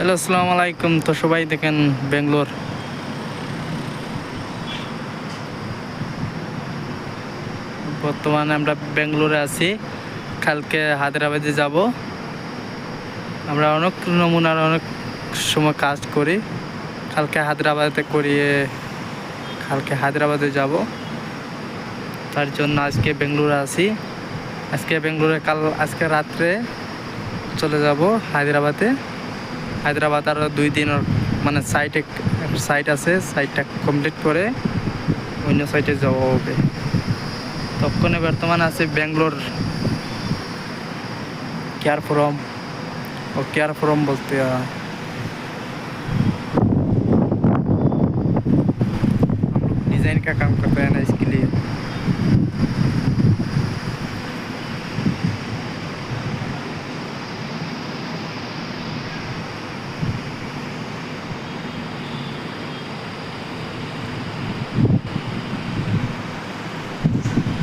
Hello, আসসালামু আলাইকুম। তো সবাই দেখেন বেঙ্গলোর, বর্তমানে আমরা বেঙ্গলোরে আছি। কালকে হায়দ্রাবাদে যাব। আমরা অনেক নমুনার অনেক সময় কাজ করি। কালকে হায়দ্রাবাদে যাব। তার জন্য আজকে বেঙ্গলোরে আছি। আজকে রাত্রে চলে যাব হায়দ্রাবাদে। হায়দ্রাবাদ আরও 2 দিন মানে সাইট আছে, সাইটটা কমপ্লিট করে অন্য সাইটে যাওয়া হবে। তখনই বর্তমানে আছে বেঙ্গলোর केयर फ्रॉम बोलते हैं। हम लोग डिज़ाइन का काम करते हैं ना, इसके